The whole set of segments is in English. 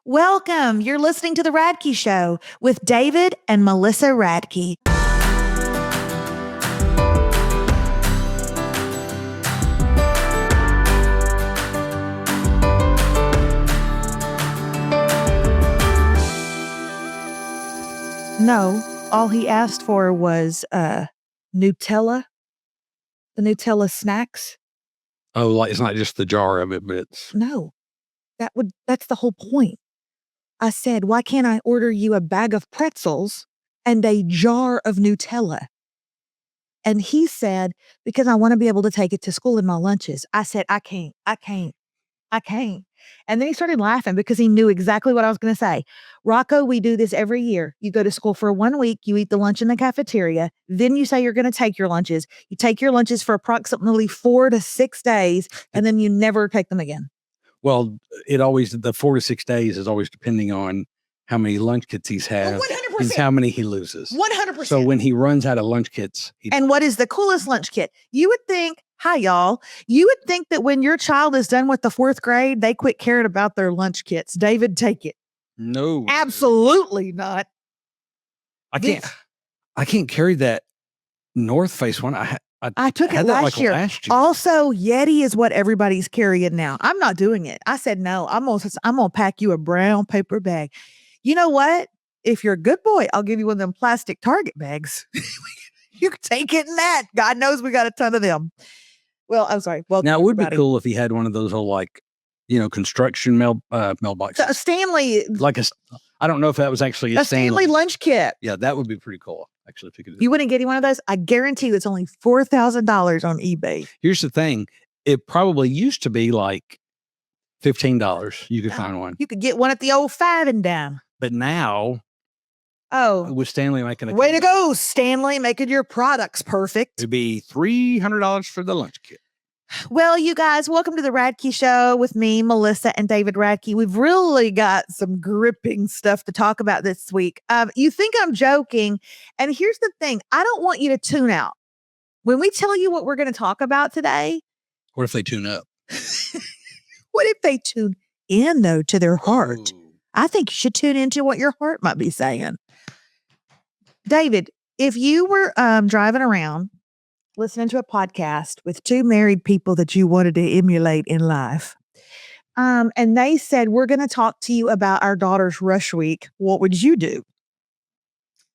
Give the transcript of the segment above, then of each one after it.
Welcome. You're listening to The Radke Show with David and Melissa Radke. No, all he asked for was Nutella, the Nutella snacks. Oh, like it's not just the jar of it, but it's... No, that's the whole point. I said, why can't I order you a bag of pretzels and a jar of Nutella? And he said, because I want to be able to take it to school in my lunches. I said, I can't. And then he started laughing because he knew exactly what I was going to say. Rocco, we do this every year. You go to school for 1 week, you eat the lunch in the cafeteria, then you say you're going to take your lunches. You take your lunches for approximately 4 to 6 days, and then you never take them again. Well, the 4 to 6 days is always depending on how many lunch kits he's had. 100%. And how many he loses. 100%. So when he runs out of lunch kits. And what is the coolest lunch kit? You would think, hi, y'all. You would think that when your child is done with the 4th grade, they quit caring about their lunch kits. David, take it. No. Absolutely not. I can't carry that North Face one. I took it last year. Also, Yeti is what everybody's carrying now. I'm not doing it. I said, no, I'm gonna pack you a brown paper bag. You know what? If you're a good boy, I'll give you one of them plastic Target bags. You can take it in that. God knows we got a ton of them. Well, I'm sorry. Well, now it would be cool if he had one of those old, construction mailboxes. So Stanley. I don't know if that was actually a Stanley lunch kit. Yeah, that would be pretty cool. Actually, if you could. You wouldn't get any one of those? I guarantee you it's only $4,000 on eBay. Here's the thing. It probably used to be like $15. You could find one. You could get one at the old 5 and dime. But now... Oh, with Stanley making way to go, Stanley, making your products perfect. It'd be $300 for the lunch kit. Well, you guys, welcome to the Radke Show with me, Melissa, and David Radke. We've really got some gripping stuff to talk about this week. You think I'm joking, and here's the thing. I don't want you to tune out. When we tell you what we're going to talk about today. What if they tune up? What if they tune in, though, to their heart? Ooh. I think you should tune into what your heart might be saying. David, if you were driving around listening to a podcast with 2 married people that you wanted to emulate in life, and they said, we're going to talk to you about our daughter's rush week, what would you do?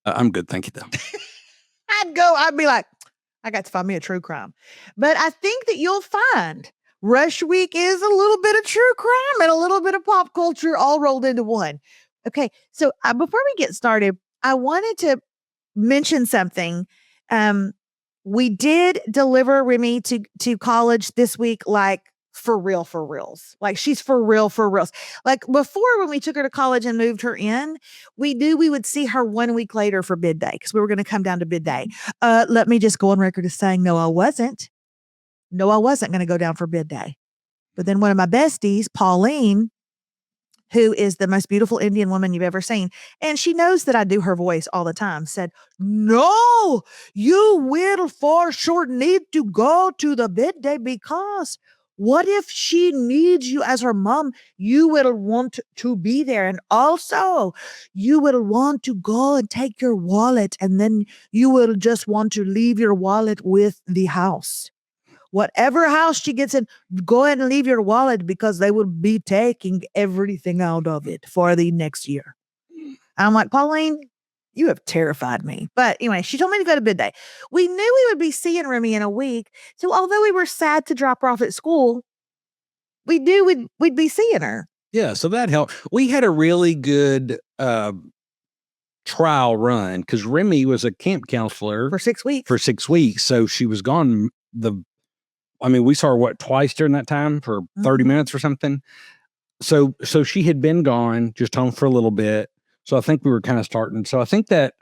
I'm good. Thank you, though. I'd be like, I got to find me a true crime. But I think that you'll find rush week is a little bit of true crime and a little bit of pop culture all rolled into one. Okay, so before we get started, I wanted to mention something. We did deliver Remy to college this week, like for reals. Like she's for reals. Like before, when we took her to college and moved her in, we knew we would see her 1 week later for bid day because we were going to come down to bid day. Let me just go on record as saying, no, I wasn't going to go down for bid day. But then one of my besties, Pauline, who is the most beautiful Indian woman you've ever seen, and she knows that I do her voice all the time, said, no, you will for sure need to go to the bid day because what if she needs you as her mom? You will want to be there. And also, you will want to go and take your wallet, and then you will just want to leave your wallet with the house. Whatever house she gets in, go ahead and leave your wallet because they will be taking everything out of it for the next year. I'm like, Pauline, you have terrified me. But anyway, she told me to go to bid day. We knew we would be seeing Remy in a week. So although we were sad to drop her off at school, we knew we'd be seeing her. Yeah, so that helped. We had a really good trial run because Remy was a camp counselor. For 6 weeks. For 6 weeks. So she was gone we saw her, twice during that time for 30 minutes or something. So she had been gone, just home for a little bit. So I think we were kind of starting. So I think that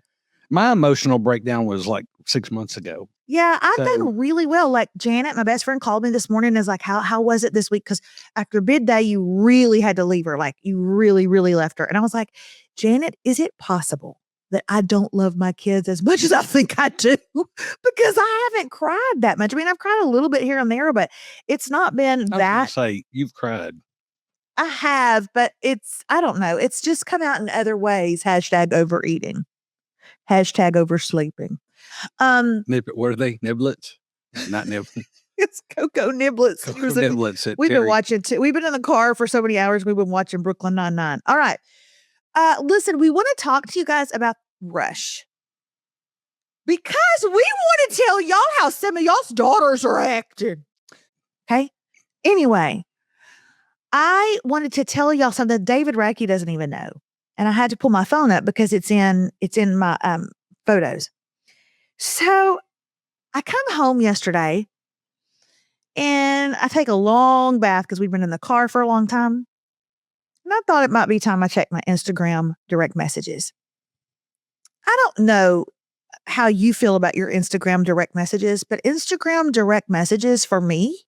my emotional breakdown was like 6 months ago. Yeah, I've done really well. Like Janet, my best friend, called me this morning and is like, how was it this week? Because after bid day, you really had to leave her. Like you really, really left her. And I was like, Janet, is it possible that I don't love my kids as much as I think I do? Because I haven't cried that much. I mean, I've cried a little bit here and there, but it's not been that. Say you've cried. I have, but I don't know. It's just come out in other ways. Hashtag overeating. Hashtag oversleeping. What are they? Niblets? Not niblets. It's Cocoa Niblets. Cocoa Niblets. We've been watching, we've been in the car for so many hours. We've been watching Brooklyn Nine-Nine. All right. Listen, we want to talk to you guys about Rush. Because we want to tell y'all how some of y'all's daughters are acting. Okay? Anyway, I wanted to tell y'all something David Radke doesn't even know. And I had to pull my phone up because it's in my photos. So I come home yesterday and I take a long bath because we've been in the car for a long time. And I thought it might be time I check my Instagram direct messages. I don't know how you feel about your Instagram direct messages, but Instagram direct messages for me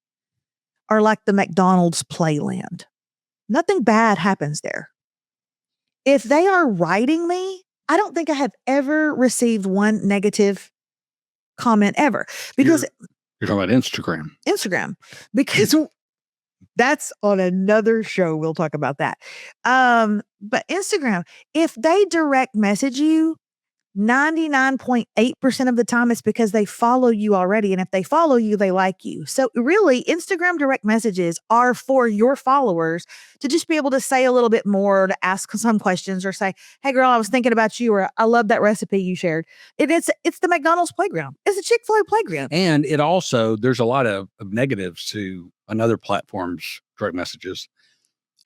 are like the McDonald's playland. Nothing bad happens there. If they are writing me, I don't think I have ever received one negative comment ever. Because you're talking about Instagram. Because that's on another show. We'll talk about that. But Instagram, if they direct message you, 99.8% of the time it's because they follow you already. And if they follow you, they like you. So really, Instagram direct messages are for your followers to just be able to say a little bit more, to ask some questions or say, hey girl, I was thinking about you, or I love that recipe you shared. It's the McDonald's playground. It's a Chick-fil-A playground. And it also, there's a lot of negatives to another platform's direct messages.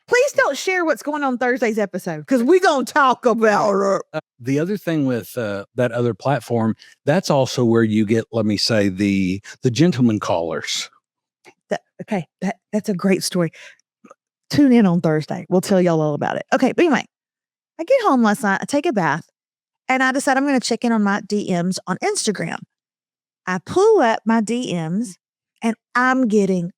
Please don't share what's going on Thursday's episode because we're going to talk about it. The other thing with that other platform, that's also where you get, let me say, the gentleman callers. That's a great story. Tune in on Thursday. We'll tell y'all all about it. Okay, but anyway, I get home last night, I take a bath, and I decide I'm going to check in on my DMs on Instagram. I pull up my DMs, and I'm getting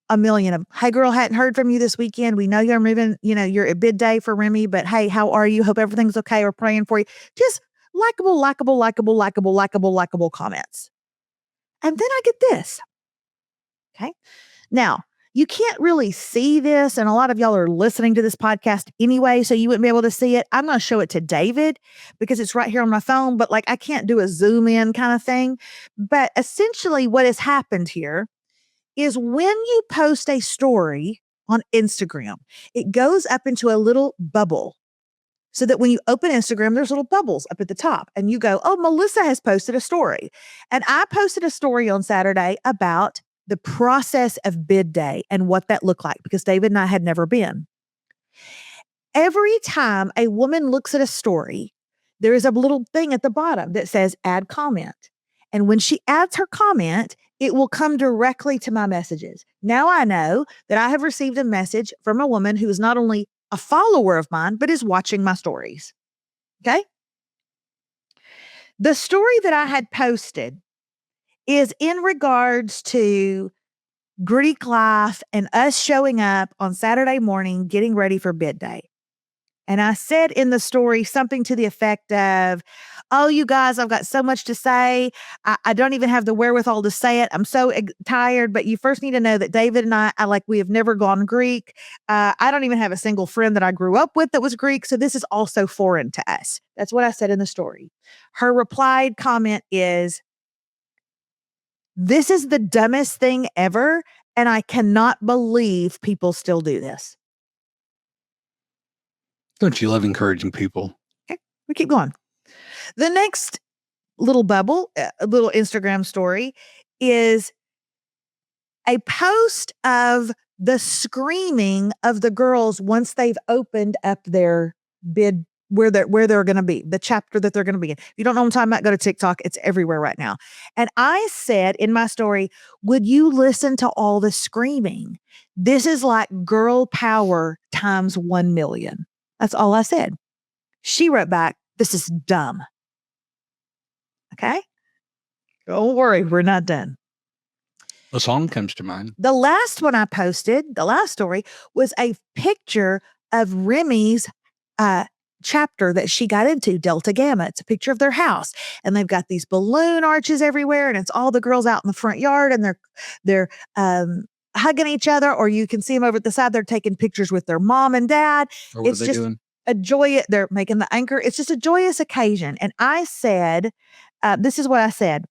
a million of, hey girl, hadn't heard from you this weekend. We know you're moving, you're a bid day for Remy, but hey, how are you? Hope everything's okay. We're praying for you. Just likable comments. And then I get this. Okay. Now, you can't really see this, and a lot of y'all are listening to this podcast anyway, so you wouldn't be able to see it. I'm going to show it to David because it's right here on my phone, but I can't do a zoom in kind of thing. But essentially what has happened here is when you post a story on Instagram, it goes up into a little bubble so that when you open Instagram, there's little bubbles up at the top and you go, oh, Melissa has posted a story. And I posted a story on Saturday about the process of bid day and what that looked like because David and I had never been. Every time a woman looks at a story, there is a little thing at the bottom that says add comment. And when she adds her comment, it will come directly to my messages. Now I know that I have received a message from a woman who is not only a follower of mine, but is watching my stories. Okay? The story that I had posted is in regards to Greek life and us showing up on Saturday morning, getting ready for bid day. And I said in the story something to the effect of, oh, you guys, I've got so much to say. I don't even have the wherewithal to say it. I'm so tired, but you first need to know that David and I we have never gone Greek. I don't even have a single friend that I grew up with that was Greek. So this is also foreign to us. That's what I said in the story. Her replied comment is, this is the dumbest thing ever. And I cannot believe people still do this. Don't you love encouraging people? Okay, we keep going. The next little bubble, a little Instagram story is a post of the screaming of the girls once they've opened up their bid where they're going to be, the chapter that they're going to be in. If you don't know what I'm talking about, go to TikTok. It's everywhere right now. And I said in my story, would you listen to all the screaming? This is like girl power times 1 million. That's all I said. She wrote back, this is dumb. Okay? Don't worry, we're not done. A song comes to mind. The last one I posted, the last story, was a picture of Remy's chapter that she got into, Delta Gamma. It's a picture of their house. And they've got these balloon arches everywhere, and it's all the girls out in the front yard, and they're hugging each other, or you can see them over at the side. They're taking pictures with their mom and dad. Or what It's are they just doing? a joy. They're making the anchor. It's just a joyous occasion. And I said, this is what I said.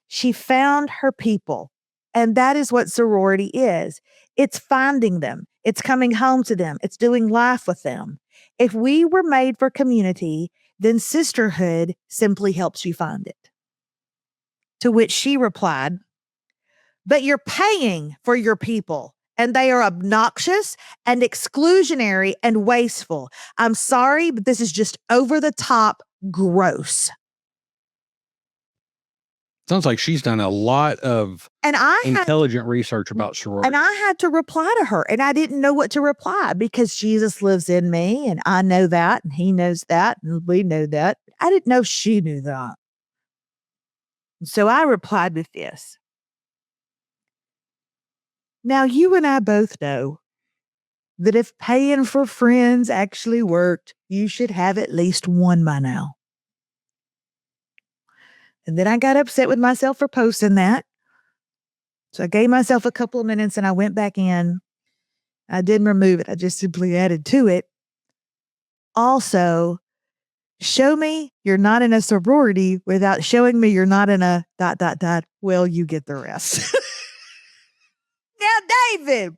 She found her people. And that is what sorority is. It's finding them. It's coming home to them. It's doing life with them. If we were made for community, then sisterhood simply helps you find it. To which she replied, but you're paying for your people, and they are obnoxious and exclusionary and wasteful. I'm sorry, but this is just over the top gross. Sounds like she's done a lot of And intelligent research about sorority. And I had to reply to her, and I didn't know what to reply because Jesus lives in me, and I know that, and he knows that, and we know that. I didn't know she knew that. So I replied with this. Now, you and I both know that if paying for friends actually worked, you should have at least one by now. And then I got upset with myself for posting that. So I gave myself a couple of minutes and I went back in. I didn't remove it. I just simply added to it. Also, show me you're not in a sorority without showing me you're not in a ... Well, you get the rest. Now, David,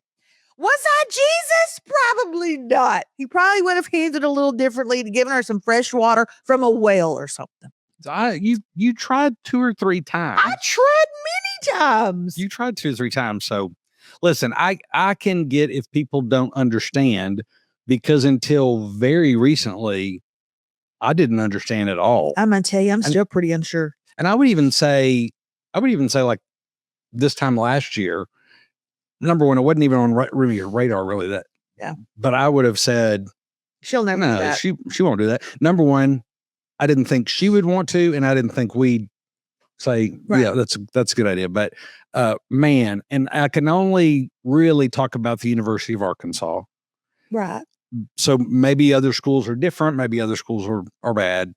was I Jesus? Probably not. He probably would have handled it a little differently to given her some fresh water from a well or something. You tried 2 or 3 times. I tried many times. You tried 2 or 3 times. So listen, I can get if people don't understand, because until very recently, I didn't understand at all. I'm gonna tell you, I'm still pretty unsure. And I would even say like this time last year, number one, it wasn't even on your radar really that. Yeah. But I would have said, she'll never do that. She won't do that. Number one, I didn't think she would want to, and I didn't think we'd say, right. Yeah, that's a good idea. But man, and I can only really talk about the University of Arkansas. Right. So maybe other schools are different, maybe other schools are bad.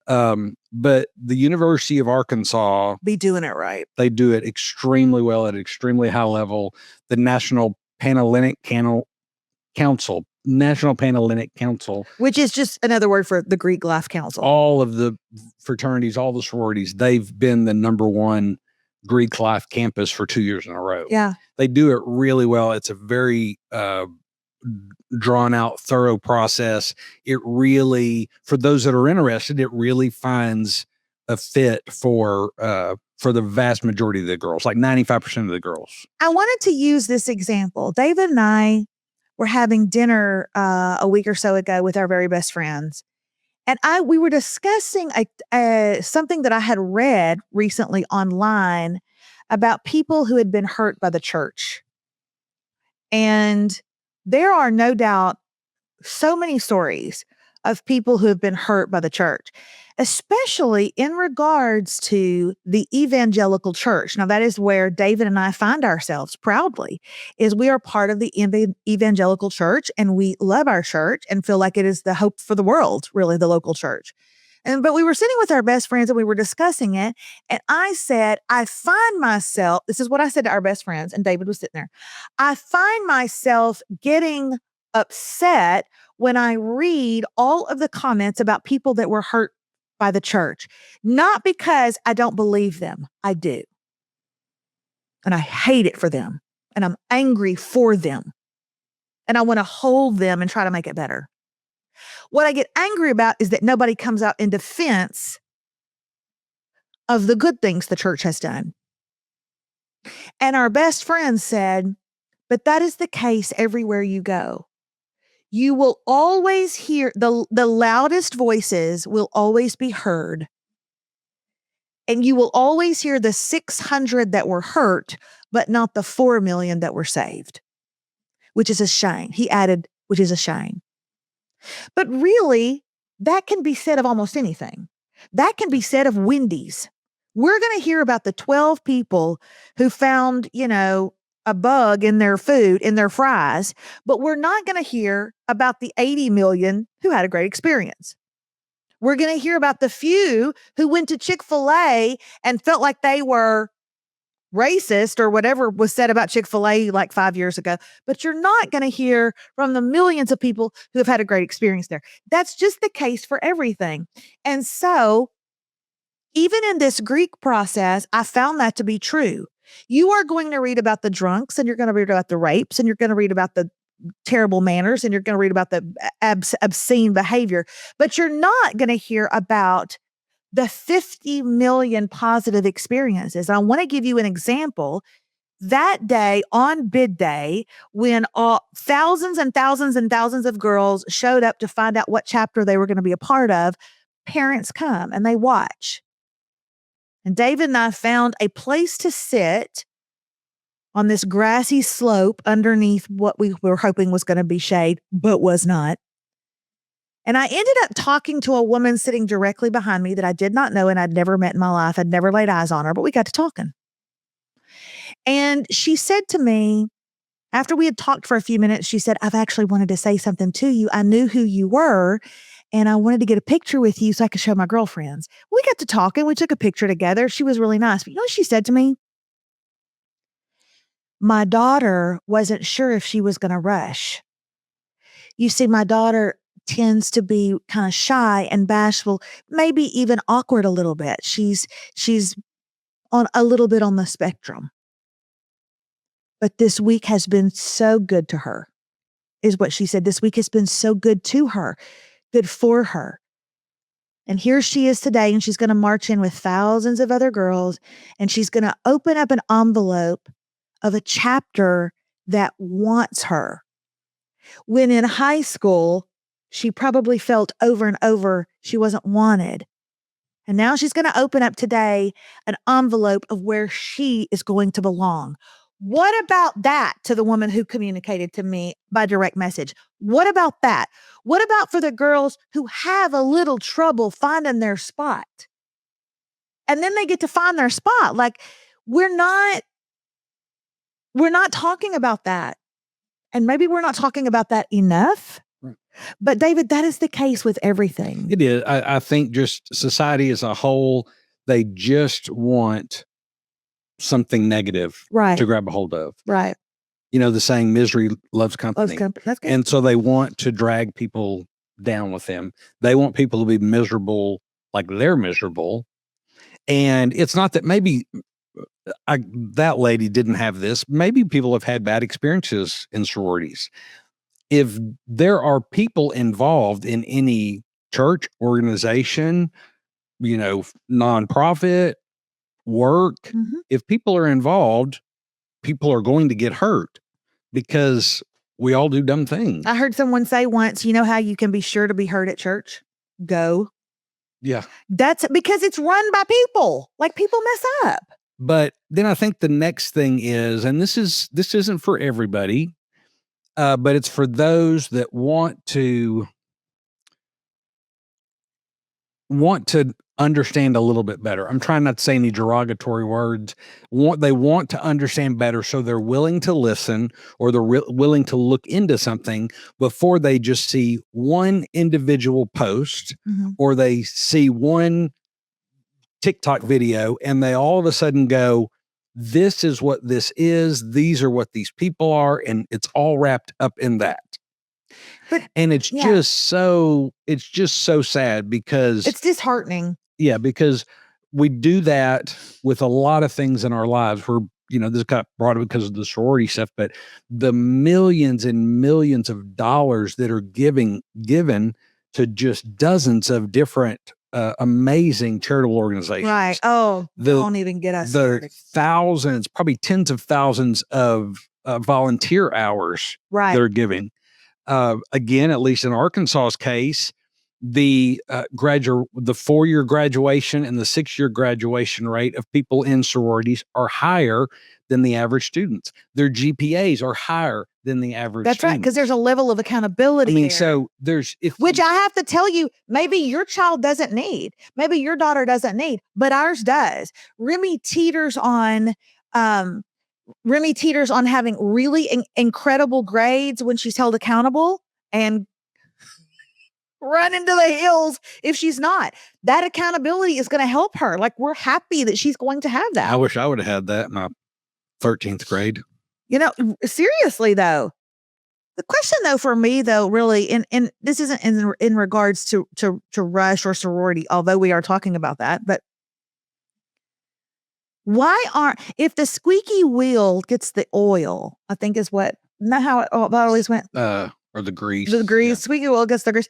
But the University of Arkansas be doing it right. They do it extremely well at an extremely high level. The National Panhellenic Council, which is just another word for the Greek Life Council. All of the fraternities, all the sororities, they've been the number one Greek life campus for 2 years in a row. Yeah. They do it really well. It's a very drawn out, thorough process. It really, for those that are interested, it really finds a fit for the vast majority of the girls, like 95% of the girls. I wanted to use this example. David and I were having dinner a week or so ago with our very best friends. And we were discussing something that I had read recently online about people who had been hurt by the church. And there are no doubt so many stories of people who have been hurt by the church, especially in regards to the evangelical church. Now, that is where David and I find ourselves proudly, is we are part of the evangelical church, and we love our church and feel like it is the hope for the world, really, the local church. But we were sitting with our best friends and we were discussing it. And I said, I find myself, this is what I said to our best friends, and David was sitting there. I find myself getting upset when I read all of the comments about people that were hurt by the church, not because I don't believe them. I do. And I hate it for them. And I'm angry for them. And I want to hold them and try to make it better. What I get angry about is that nobody comes out in defense of the good things the church has done. And our best friend said, but that is the case everywhere you go. You will always hear the loudest voices will always be heard. And you will always hear the 600 that were hurt, but not the 4 million that were saved, which is a shame. He added, which is a shame. But really, that can be said of almost anything. That can be said of Wendy's. We're going to hear about the 12 people who found, a bug in their food, in their fries, but we're not going to hear about the 80 million who had a great experience. We're going to hear about the few who went to Chick-fil-A and felt like they were racist or whatever was said about Chick-fil-A like 5 years ago, but you're not going to hear from the millions of people who have had a great experience there. That's just the case for everything. And so, even in this Greek process, I found that to be true. You are going to read about the drunks, and you're going to read about the rapes, and you're going to read about the terrible manners, and you're going to read about the obscene behavior, but you're not going to hear about the 50 million positive experiences. I want to give you an example. That day on bid day, when thousands and thousands and thousands of girls showed up to find out what chapter they were going to be a part of, parents come and they watch. And David and I found a place to sit on this grassy slope underneath what we were hoping was going to be shade, but was not. And I ended up talking to a woman sitting directly behind me that I did not know and I'd never met in my life. I'd never laid eyes on her, but we got to talking. And she said to me, after we had talked for a few minutes, she said, I've actually wanted to say something to you. I knew who you were, and I wanted to get a picture with you so I could show my girlfriends. We got to talking. We took a picture together. She was really nice. But you know what she said to me? My daughter wasn't sure if she was going to rush. You see, my daughter tends to be kind of shy and bashful, maybe even awkward a little bit. She's on a little bit on the spectrum. But this week has been so good to her, is what she said. This week has been so good to her, good for her. And here she is today, and she's going to march in with thousands of other girls, and she's going to open up an envelope of a chapter that wants her. When in high school, she probably felt over and over she wasn't wanted. And now she's going to open up today an envelope of where she is going to belong. What about that to the woman who communicated to me by direct message? What about that? What about for the girls who have a little trouble finding their spot? And then they get to find their spot. Like, we're not talking about that. And maybe we're not talking about that enough. Right. But David, that is the case with everything. It is. I think just society as a whole, they just want something negative to grab a hold of. Right. You know, the saying, misery loves company. That's good. And so they want to drag people down with them. They want people to be miserable like they're miserable. And it's not that maybe that lady didn't have this. Maybe people have had bad experiences in sororities. If there are people involved in any church, organization, you know, nonprofit, work, if people are involved, people are going to get hurt because we all do dumb things. I heard someone say once, you know how you can be sure to be hurt at church? Go. Yeah. That's because it's run by people. Like, people mess up. But then I think the next thing is, and this isn't for everybody, but it's for those that want to understand a little bit better. I'm trying not to say any derogatory words. They want to understand better, so they're willing to listen, or they're willing to look into something before they just see one individual post, or they see one TikTok video and they all of a sudden go, this is what this is. These are what these people are. And it's all wrapped up in that. And it's just so sad because it's disheartening. Yeah, because we do that with a lot of things in our lives. We're, you know, this got brought up because of the sorority stuff, but the millions and millions of dollars that are given to just dozens of different amazing charitable organizations. Right. Oh, don't even get us started. Thousands, probably tens of thousands of volunteer hours that are giving. Again, at least in Arkansas's case, the 4-year graduation and the 6-year graduation rate of people in sororities are higher than the average students. Their GPAs are higher than the average That's students. right, because there's a level of accountability. I mean, there. so there's... Which I have to tell you, maybe your child doesn't need. Maybe your daughter doesn't need, but ours does. Remy teeters on having really incredible grades when she's held accountable, and run into the hills if she's not. That accountability is going to help her. Like, we're happy that she's going to have that. I wish I would have had that. My 13th grade. Seriously though, the question though for me though, really, and this isn't in regards to Rush or sorority, although we are talking about that, but if the squeaky wheel gets the oil, I think is what, not how it always went. Or the grease. The grease, squeaky wheel gets the grease.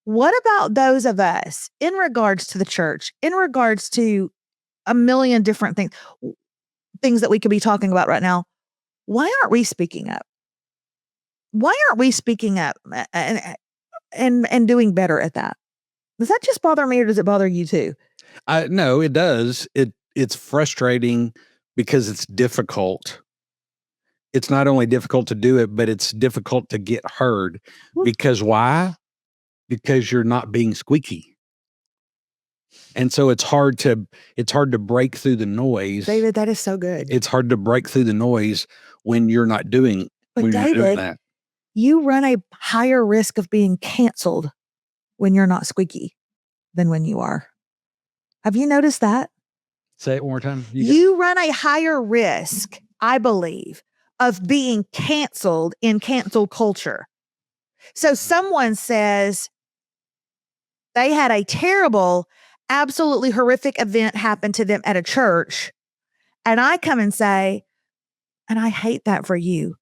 What about those of us in regards to the church, in regards to a million different things that we could be talking about right now? Why aren't we speaking up? Why aren't we speaking up and doing better at that? Does that just bother me or does it bother you too? No, it does. It's frustrating because it's difficult. It's not only difficult to do it, but it's difficult to get heard. Because why? Because you're not being squeaky. And so it's hard to break through the noise. David, that is so good. It's hard to break through the noise when you're not doing, but David, you're doing that. You run a higher risk of being canceled when you're not squeaky than when you are. Have you noticed that? Say it one more time. You run a higher risk, I believe, of being canceled in cancel culture. So someone says they had a terrible, absolutely horrific event happen to them at a church. And I come and say, and I hate that for you.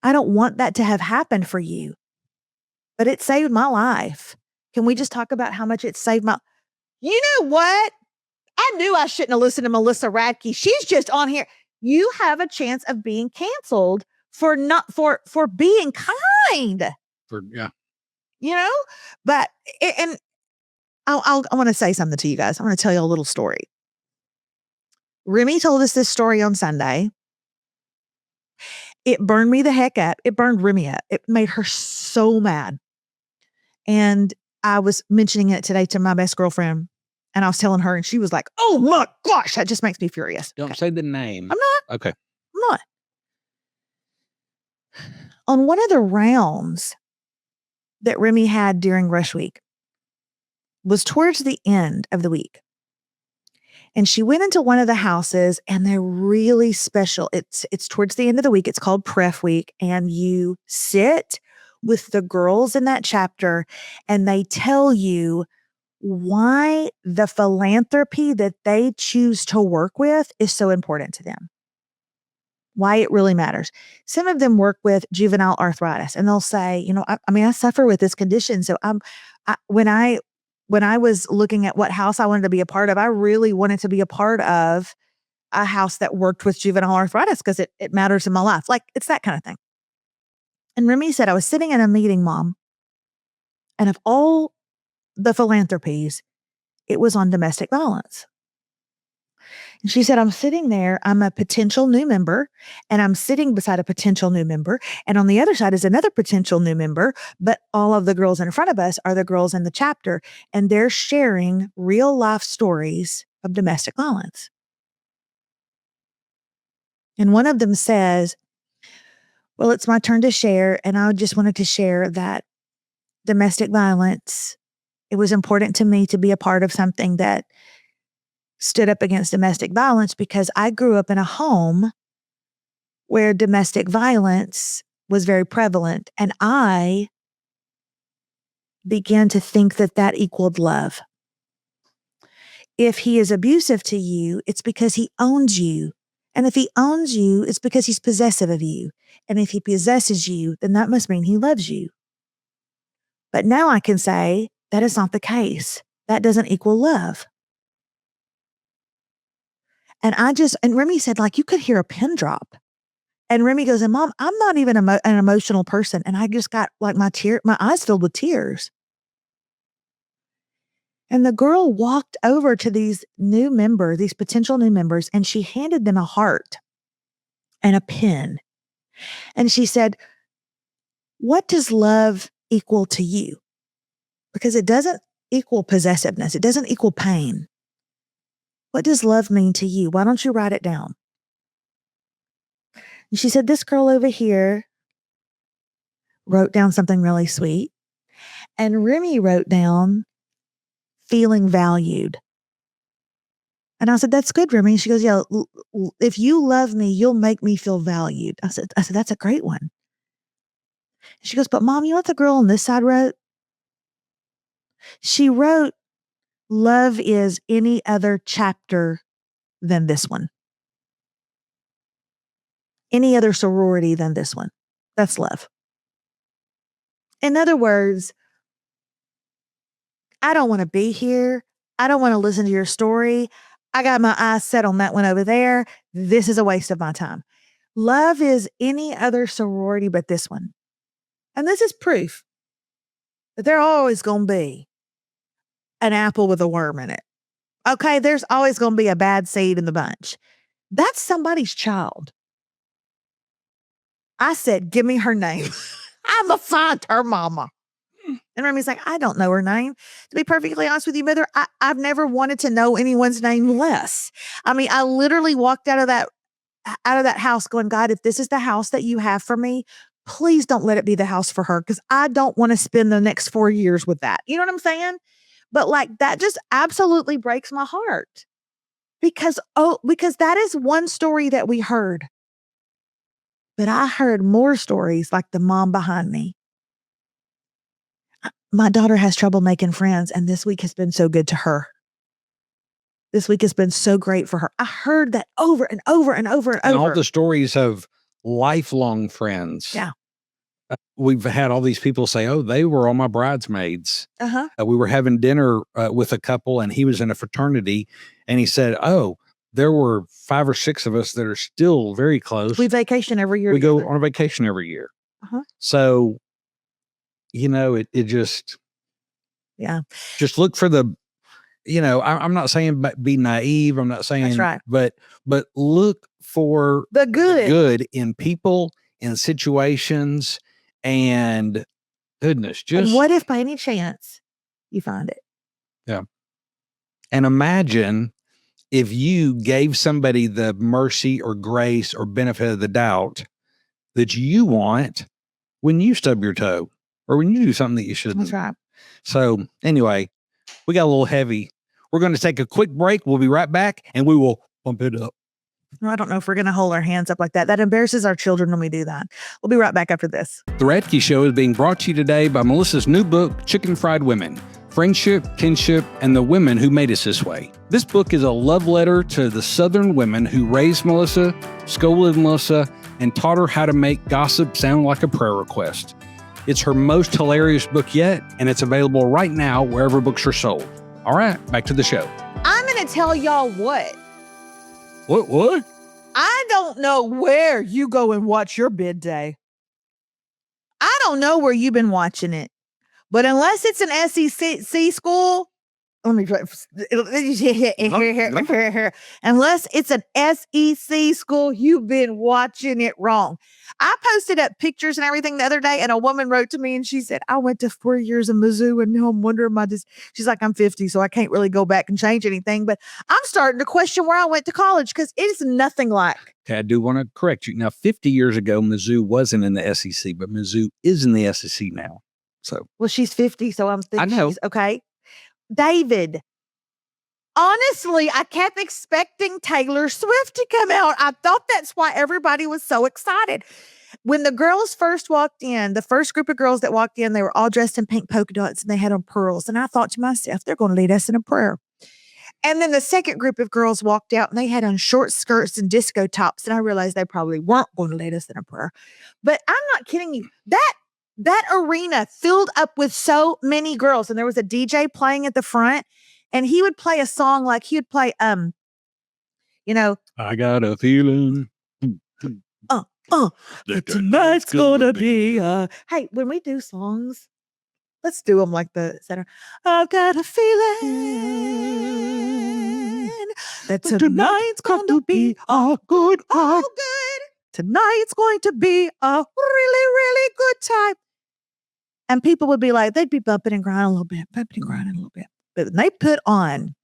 I don't want that to have happened for you, but it saved my life. Can we just talk about how much it saved my, you know what? I knew I shouldn't have listened to Melissa Radke. She's just on here. You have a chance of being canceled for being kind. But and I want to say something to you guys. I want to tell you a little story. Remy told us this story on Sunday. It burned me the heck up. It burned Remy up. It made her so mad. And I was mentioning it today to my best girlfriend. And I was telling her, and she was like, oh my gosh, that just makes me furious. Don't say the name. I'm not. Okay. I'm not. On one of the rounds that Remy had during Rush Week was towards the end of the week. And she went into one of the houses, and they're really special. It's towards the end of the week. It's called Pref Week. And you sit with the girls in that chapter, and they tell you why the philanthropy that they choose to work with is so important to them. Why it really matters. Some of them work with juvenile arthritis, and they'll say, I suffer with this condition. So when I was looking at what house I wanted to be a part of, I really wanted to be a part of a house that worked with juvenile arthritis because it matters in my life. Like, it's that kind of thing. And Remy said, I was sitting in a meeting, Mom, and of all the philanthropies, it was on domestic violence. And she said, I'm sitting there, I'm a potential new member, and I'm sitting beside a potential new member. And on the other side is another potential new member, but all of the girls in front of us are the girls in the chapter, and they're sharing real life stories of domestic violence. And one of them says, well, it's my turn to share. And I just wanted to share that domestic violence, it was important to me to be a part of something that stood up against domestic violence because I grew up in a home where domestic violence was very prevalent. And I began to think that equaled love. If he is abusive to you, it's because he owns you. And if he owns you, it's because he's possessive of you. And if he possesses you, then that must mean he loves you. But now I can say that is not the case. That doesn't equal love. And Remy said, like, you could hear a pin drop. And Remy goes, and Mom, I'm not even an emotional person. And I just got like my eyes filled with tears. And the girl walked over to these potential new members, and she handed them a heart and a pen. And she said, what does love equal to you? Because it doesn't equal possessiveness. It doesn't equal pain. What does love mean to you? Why don't you write it down? And she said, this girl over here wrote down something really sweet. And Remy wrote down feeling valued. And I said, that's good, Remy. She goes, yeah, if you love me, you'll make me feel valued. I said, that's a great one. She goes, but Mom, you know what the girl on this side wrote? She wrote, love is any other chapter than this one. Any other sorority than this one. That's love. In other words, I don't want to be here. I don't want to listen to your story. I got my eyes set on that one over there. This is a waste of my time. Love is any other sorority but this one. And this is proof that there's always going to be an apple with a worm in it. Okay, there's always going to be a bad seed in the bunch. That's somebody's child. I said, give me her name. I'm going to find her mama. And Remy's like, I don't know her name. To be perfectly honest with you, Mother, I've never wanted to know anyone's name less. I mean, I literally walked out of that house going, God, if this is the house that you have for me, please don't let it be the house for her, because I don't want to spend the next 4 years with that. You know what I'm saying? But like, that just absolutely breaks my heart, because that is one story that we heard. But I heard more stories like the mom behind me. My daughter has trouble making friends, and this week has been so good to her. This week has been so great for her. I heard that over and over and over and over. And all the stories of lifelong friends. Yeah. We've had all these people say, oh, they were all my bridesmaids. Uh-huh. We were having dinner with a couple, and he was in a fraternity, and he said, oh, there were 5 or 6 of us that are still very close. We vacation every year. We go on a vacation every year. Uh-huh. So, you know, it just, yeah, just look for the, you know, I'm not saying be naive. I'm not saying, that's right. But look for the good in people, in situations, and goodness, just. And what if by any chance you find it? Yeah. And imagine if you gave somebody the mercy or grace or benefit of the doubt that you want when you stub your toe or when you do something that you shouldn't. That's right. So anyway, we got a little heavy. We're going to take a quick break. We'll be right back, and we will pump it up. I don't know if we're going to hold our hands up like that. That embarrasses our children when we do that. We'll be right back after this. The Radke Show is being brought to you today by Melissa's new book, Chicken Fried Women: Friendship, Kinship, and the Women Who Made Us This Way. This book is a love letter to the Southern women who raised Melissa, scolded Melissa, and taught her how to make gossip sound like a prayer request. It's her most hilarious book yet, and it's available right now wherever books are sold. All right, back to the show. I'm going to tell y'all what. What? I don't know where you go and watch your bid day. I don't know where you've been watching it. But unless it's an SEC school, let me try. Unless it's an SEC school, you've been watching it wrong. I posted up pictures and everything the other day, and a woman wrote to me and she said, I went to 4 years in Mizzou, and now I'm wondering she's like, I'm 50, so I can't really go back and change anything. But I'm starting to question where I went to college, because it is nothing like. Okay, I do want to correct you. Now, 50 years ago, Mizzou wasn't in the SEC, but Mizzou is in the SEC now. So, well, she's 50, so I'm thinking I know. She's okay. David, honestly, I kept expecting Taylor Swift to come out. I thought that's why everybody was so excited. When the girls first walked in, the first group of girls that walked in, they were all dressed in pink polka dots and they had on pearls. And I thought to myself, they're going to lead us in a prayer. And then the second group of girls walked out and they had on short skirts and disco tops. And I realized they probably weren't going to lead us in a prayer. But I'm not kidding you. That arena filled up with so many girls. And there was a DJ playing at the front, and he would play a song like he would play, I got a feeling. That tonight's gonna be, hey, when we do songs, let's do them like the center. I've got a feeling that tonight's going to be a good. Tonight's going to be a really, really good time. And people would be like, they'd be bumping and grinding a little bit. But they put on.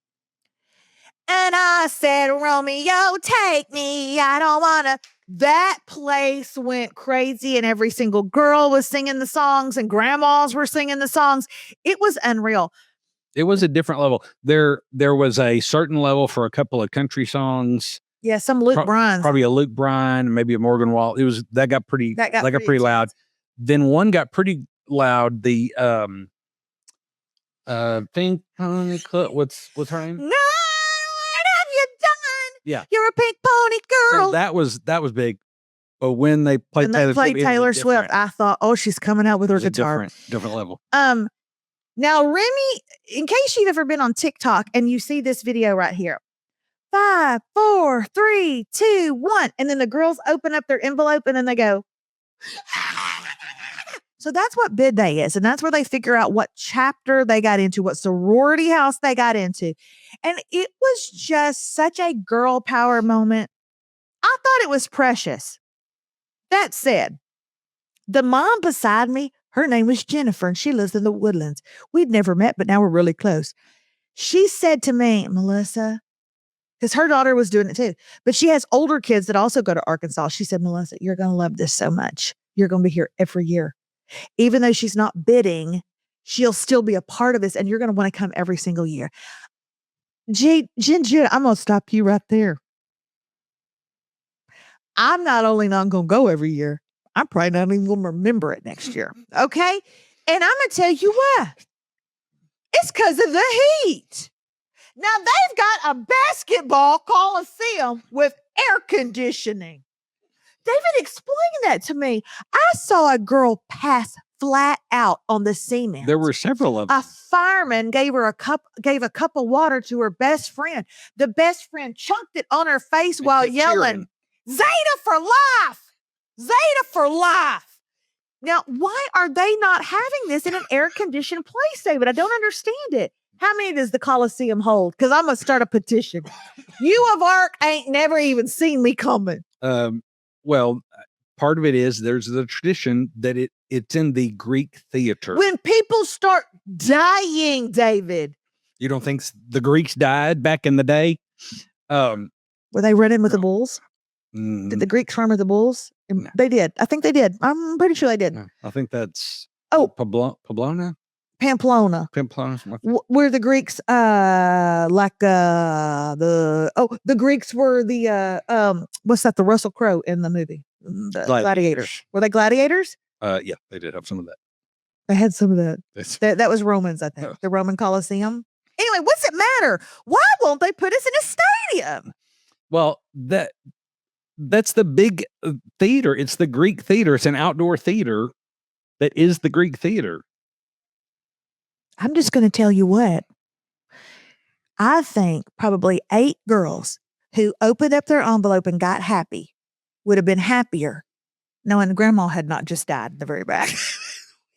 And I said, Romeo, take me. I don't want to. That place went crazy, and every single girl was singing the songs, and grandmas were singing the songs. It was unreal. It was a different level. There was a certain level for a couple of country songs. Yeah, some Luke Bryan. Probably a Luke Bryan, maybe a Morgan Wallen. That got pretty loud. Then one got pretty loud. The Pink Pony Club. What's her name? No, what have you done? Yeah, you're a pink pony girl. So that was big. But when they played Taylor Swift, I thought, oh, she's coming out with her guitar. Different level. Now, Remy, in case you've ever been on TikTok and you see this video right here, 5, 4, 3, 2, 1, and then the girls open up their envelope and then they go. So that's what bid day is, and that's where they figure out what chapter they got into, what sorority house they got into, and it was just such a girl power moment. I thought it was precious. That said, the mom beside me, her name was Jennifer, and she lives in the Woodlands. We'd never met, but now we're really close. She said to me, Melissa, because her daughter was doing it too, but she has older kids that also go to Arkansas. She said, Melissa, you're going to love this so much. You're going to be here every year. Even though she's not bidding, she'll still be a part of this, and you're going to want to come every single year. Jen, I'm going to stop you right there. I'm not only not going to go every year, I'm probably not even going to remember it next year. Okay? And I'm going to tell you why. It's because of the heat. Now, they've got a basketball coliseum with air conditioning. David explained that to me. I saw a girl pass flat out on the cement. There were several of them. A fireman gave a cup of water to her best friend. The best friend chunked it on her face while yelling, Zeta for life! Zeta for life! Now, why are they not having this in an air-conditioned place, David? I don't understand it. How many does the Coliseum hold? Because I'm going to start a petition. You of Arc ain't never even seen me coming. Well, part of it is there's the tradition that it's in the Greek theater. When people start dying, David. You don't think the Greeks died back in the day? Were they running with the bulls? Did the Greeks run with the bulls? No. They did. I think they did. I'm pretty sure they did. No, I think that's Pamplona. Pamplona. Were the Greeks the Greeks were the what's that? The Russell Crowe in the movie, the gladiators. Were they gladiators? Yeah, they did have some of that. They had some of that. That was Romans, I think. The Roman Coliseum. Anyway, what's it matter? Why won't they put us in a stadium? Well, that's the big theater. It's the Greek theater. It's an outdoor theater that is the Greek theater. I'm just going to tell you what. I think probably 8 girls who opened up their envelope and got happy would have been happier knowing grandma had not just died in the very back.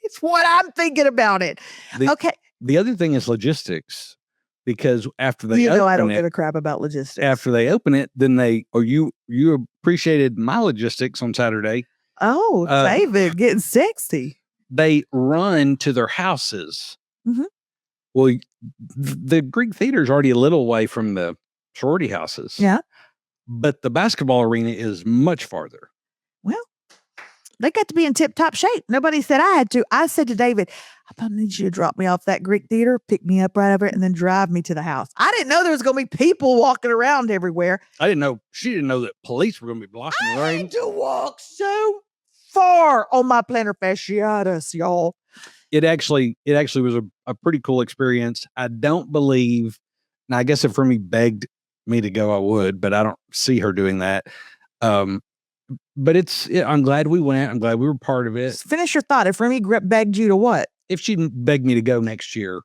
It's what I'm thinking about it. Okay. The other thing is logistics. Because after they I don't give a crap about logistics. After they open it, then you appreciated my logistics on Saturday. Oh, David, getting sexy. They run to their houses. Mm-hmm. Well, the Greek theater is already a little way from the sorority houses. Yeah. But the basketball arena is much farther. Well, they got to be in tip-top shape. Nobody said I had to. I said to David, I need you to drop me off that Greek theater, pick me up right over it, and then drive me to the house. I didn't know there was going to be people walking around everywhere. She didn't know that police were going to be blocking the lane. I had to walk so far on my plantar fasciitis, y'all. It actually was a pretty cool experience. I don't believe, now I guess if Remy begged me to go, I would, but I don't see her doing that. But I'm glad we went. I'm glad we were part of it. Finish your thought. If Remy begged you to what? If she begged me to go next year,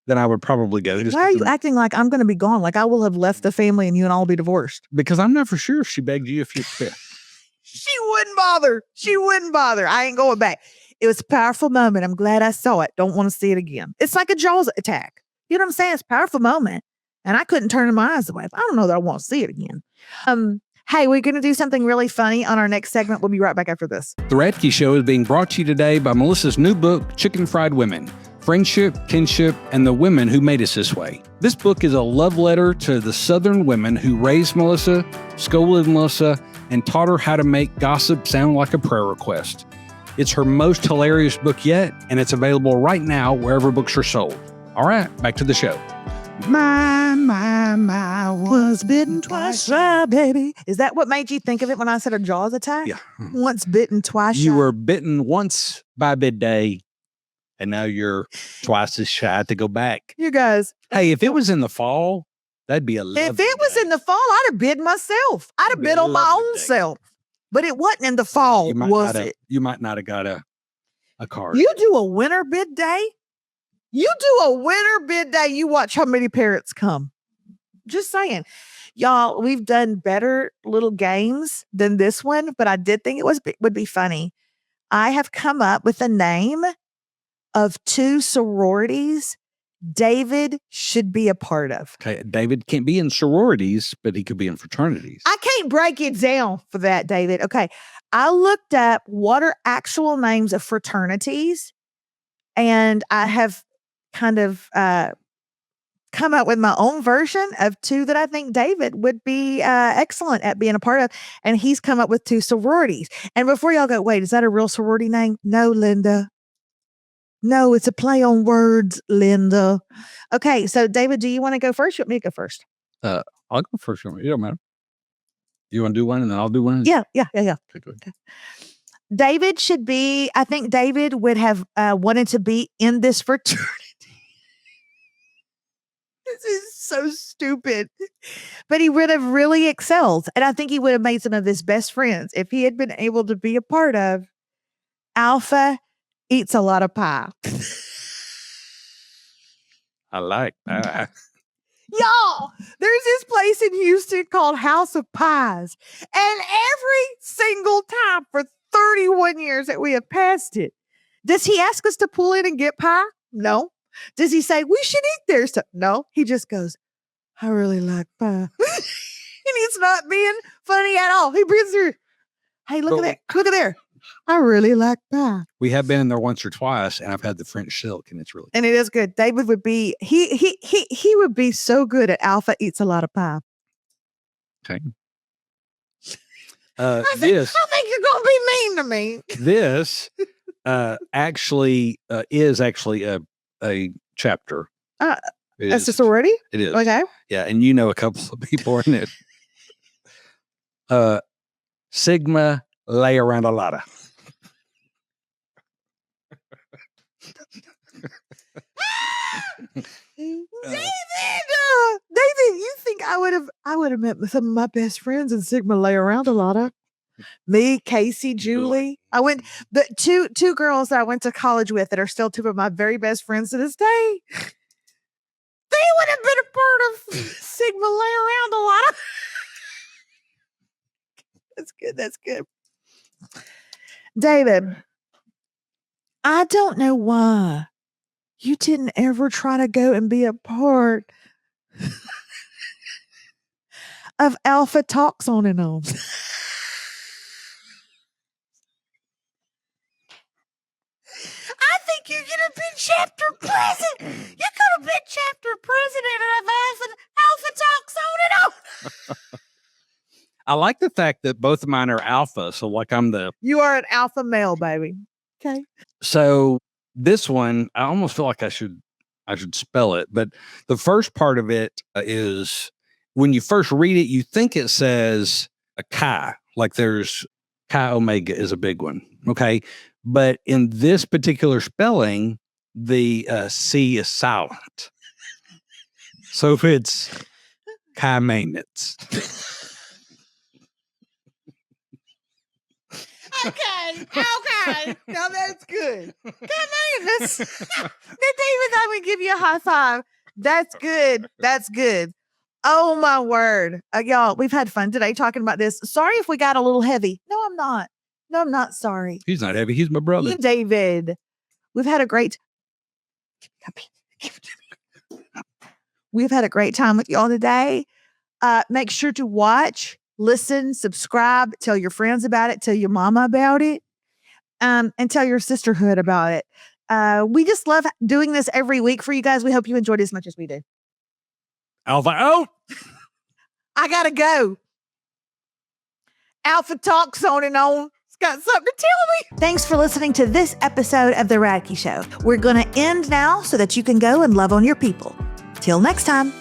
then I would probably go. Why are you acting like I'm going to be gone? Like I will have left the family and you and I will be divorced? Because I'm never sure if she begged you if you She wouldn't bother. I ain't going back. It was a powerful moment. I'm glad I saw it. Don't want to see it again. It's like a Jaws attack. You know what I'm saying? It's a powerful moment. And I couldn't turn my eyes away. I don't know that I want to see it again. Hey, we're going to do something really funny on our next segment. We'll be right back after this. The Radke Show is being brought to you today by Melissa's new book, Chicken Fried Women, Friendship, Kinship, and the Women Who Made Us This Way. This book is a love letter to the Southern women who raised Melissa, scolded Melissa, and taught her how to make gossip sound like a prayer request. It's her most hilarious book yet, and it's available right now wherever books are sold. All right, back to the show. My, was bitten twice shy, baby. Is that what made you think of it when I said a Jaws attack? Yeah. Once bitten, twice shy. You were bitten once by midday, and now you're twice as shy to go back. You guys. Hey, if it was in the fall, that'd be a lovely If it was in the fall, I'd have bid myself. I'd have bid on my own self. But it wasn't in the fall, was it? You might not have got a card. You do a winter bid day? You do a winter bid day, you watch how many parents come. Just saying. Y'all, we've done better little games than this one, but I did think it would be funny. I have come up with a name of 2 sororities David should be a part of. Okay, David can't be in sororities, but he could be in fraternities. I can't break it down for that, David. Okay, I looked up what are actual names of fraternities, and I have kind of come up with my own version of 2 that I think David would be excellent at being a part of. And he's come up with 2 sororities. And before y'all go, wait, is that a real sorority name? No, Linda. No, it's a play on words, Linda. Okay, so David, do you want to go first? You want me to go first? I'll go first. It don't matter. You want to do one and then I'll do one? Yeah. Okay. David should be, I think David would have wanted to be in this fraternity. This is so stupid. But he would have really excelled. And I think he would have made some of his best friends if he had been able to be a part of Alpha Eats a Lot of Pie. I like that. Y'all, there's this place in Houston called House of Pies. And every single time for 31 years that we have passed it, does he ask us to pull in and get pie? No. Does he say, we should eat there? So, no. He just goes, I really like pie. And he's not being funny at all. He brings her, hey, look at that. Look at there. I really like pie. We have been in there once or twice, and I've had the French silk, and it's really and it is good. David would be he would be so good at Alpha Eats a Lot of Pie. Okay. I think you're gonna be mean to me. This actually is actually a chapter. That's a sorority? It is. Okay. Yeah, and you know a couple of people in it. Sigma lay around a lotta. David, you think I would have met some of my best friends in Sigma lay around a lotta? Me, Casey, Julie. I went, but two girls that I went to college with that are still 2 of my very best friends to this day. They would have been a part of Sigma lay around a lotta. That's good. That's good. David, I don't know why you didn't ever try to go and be a part of Alpha Talks On and On. I think you could have been chapter president. You could have been chapter president of Alpha Talks On and On. I like the fact that both of mine are alpha. So like you are an alpha male, baby. Okay. So this one, I almost feel like I should spell it, but the first part of it is when you first read it, you think it says a chi, like there's chi omega is a big one. Okay. But in this particular spelling, the C is silent. So it's chi maintenance. Okay. Now that's good. Maintenance. David, I'm going to give you a high five. That's good. That's good. Oh, my word. Y'all, we've had fun today talking about this. Sorry if we got a little heavy. No, I'm not. No, I'm not sorry. He's not heavy. He's my brother. David. We've had a great time with y'all today. Make sure to watch, listen, subscribe, tell your friends about it, tell your mama about it, and tell your sisterhood about it. We just love doing this every week for you guys. We hope you enjoyed it as much as we did. Alpha out. I gotta go. Alpha Talks On and On. It's got something to tell me. Thanks for listening to this episode of The Radke Show. We're going to end now so that you can go and love on your people. Till next time.